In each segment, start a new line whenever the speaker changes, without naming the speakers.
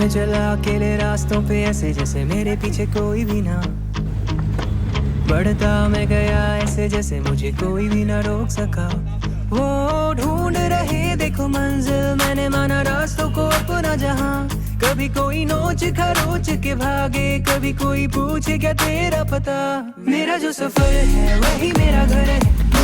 मैं चला अकेले रास्तों पे ऐसे जैसे मेरे पीछे कोई भी ना। बढ़ता मैं गया ऐसे जैसे मुझे कोई भी ना रोक सका। वो ढूंढ रहे देखो मंजिल, मैंने माना रास्तों को अपना जहां। कभी कोई नोच खरोच के भागे, कभी कोई पूछे क्या तेरा पता। मेरा जो सफर है वही मेरा घर है।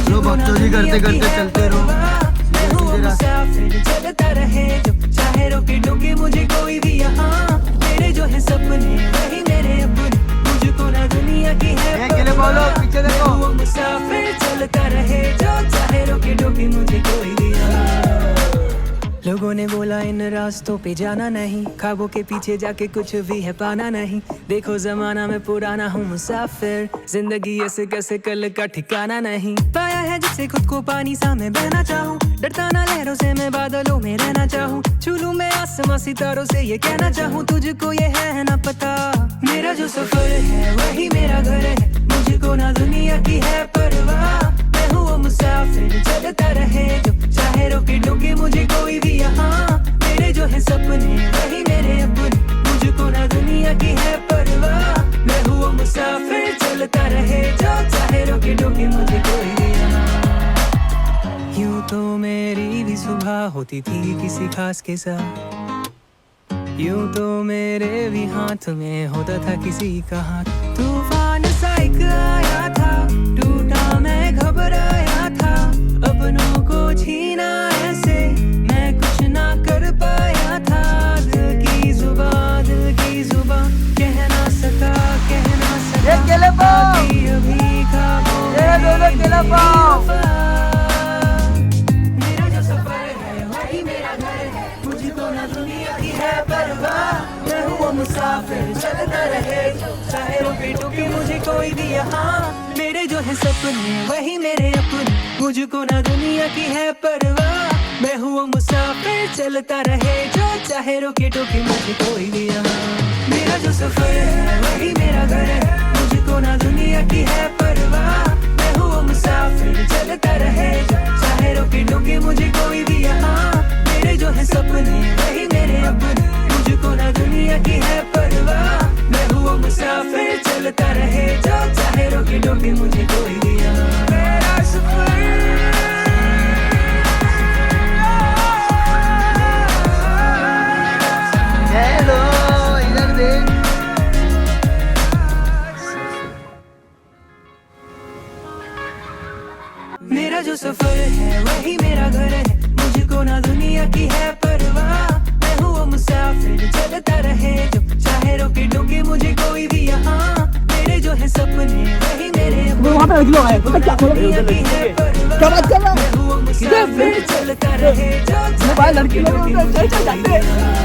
लो बकचोदी करते करते चलते रहो।
मैं हूँ मुसाफिर, चलता रहे जो चाहे रोके टोके मुझे कोई भी यहाँ। मेरे जो है सपने वही मेरे अपने, मुझको ना दुनिया की है
बोलो पीछे देखो।
मैं हूँ मुसाफिर, चलता रहे जो चाहे रोके टोके मुझे कोई भी यहाँ। लोगों ने बोला इन रास्तों पे जाना नहीं, ख्वाबों के पीछे जाके कुछ भी है पाना नहीं। देखो जमाना में पुराना हूँ मुसाफिर, जिंदगी ऐसे कैसे कल का ठिकाना नहीं। पाया है जिससे खुद को पानी सा मैं बहना चाहूँ, डरता ना लहरों से मैं बादलों में रहना चाहूँ। छू लूं मैं आसमां सितारों से ये कहना चाहूँ, तुझको ये है ना पता। मेरा जो सफर है वही मेरा घर है, मुझको ना दुनिया की है परवाह। मैं हूँ वो मुसाफिर, चलता रहे जो चाहे रोके टोके मुझे कोई भी यहाँ। मेरे जो है सपने वही मेरे अपने, मुझको ना दुनिया की है परवाह। मैं हूँ वो मुसाफिर, चलता रहे जो चाहे रोके टोके मुझे कोई भी यहाँ। यूं तो मेरी भी सुबह होती थी किसी खास के साथ, यूं तो मेरे भी हाथ में होता था किसी का हाथ। तूफान सा एक आया था, टूटा मैं घबराया था। अपनों को छीना ऐसे मैं कुछ ना कर पाया था। दिल की जुबां कह ना सका कि अभी ख्वाबों में नहीं वफा। मेरा जो सफर है वही मेरा घर है, मुझको ना दुनिया की है परवाह। मैं हूँ वो मुसाफिर, चलता रहे चाहे रोके टोके मुझे कोई भी यहाँ। मेरे जो है सपने वही मेरे अपने, मुझको ना दुनिया की है परवाह। मैं हूँ वो मुसाफिर, चलता रहे जो चाहे रोके टोके मुझे कोई भी यहाँ। मेरा जो सफर है वही मेरा घर है, मुझको ना दुनिया की है परवाह। मैं हूँ वो मुसाफिर, चलता रहे जो चाहे रोके टोके मुझे कोई भी यहाँ। मेरे जो है सपने वही मेरे अपने, मुझको ना दुनिया की है परवाह। मैं हूँ वो मुसाफिर, चलता रहे जो चाहे रोके टोके मुझे कोई भी यहाँ। मेरा सफर
इधर देख।
मेरा जो सफर है वही मेरा घर है, मुझको ना दुनिया की है परवाह। मैं हूँ वो मुसाफिर, चलता रहे जो चाहे रोके टोके मुझे कोई भी यहाँ। मेरे जो है सपने वही मेरे अपने,
वहाँ पे लगी है पता क्या खोलो
दुनिया की है परवाह।
क्या बात कर रहा है?
मैं हूँ वो मुसाफिर, चलता रहे जो
मोबाइल लड़की लोग चल चल जाते हैं।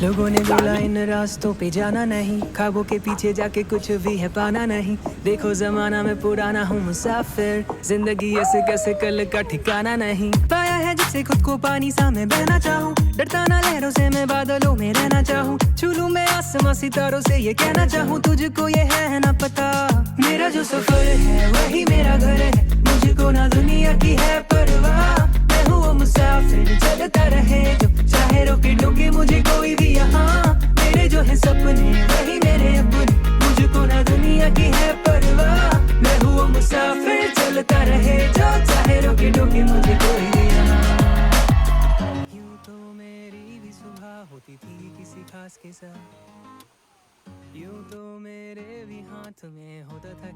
लोगों ने बोला इन रास्तों पे जाना नहीं, ख्वाबों के पीछे जाके कुछ भी है पाना नहीं। देखो जमाना में पुराना हूँ मुसाफिर, जिंदगी ऐसे कैसे कल का ठिकाना नहीं। पाया है जिससे खुद को पानी सा मैं बहना चाहूँ, डरता ना लहरों से मैं बादलों में रहना चाहूँ। छू लूं मैं आसमां सितारों से ये कहना चाहूँ, तुझको ये है ना पता। मेरा जो सफर है वही मेरा घर है, मुझको ना दुनिया की है परवाह। मैं हूँ वो मुसाफिर, चलता रहे जो चाहे रोके टोके मुझे कोई भी यहाँ। मेरे जो है सपने वही मेरे अपने, मुझको ना दुनिया की है परवाह। मैं हूँ वो मुसाफिर, चलता रहे जो चाहे रोके टोके मुझे कोई भी यहाँ। यूं तो मेरी भी सुबह होती थी किसी खास के साथ, यूं तो मेरे भी हाथ में होता था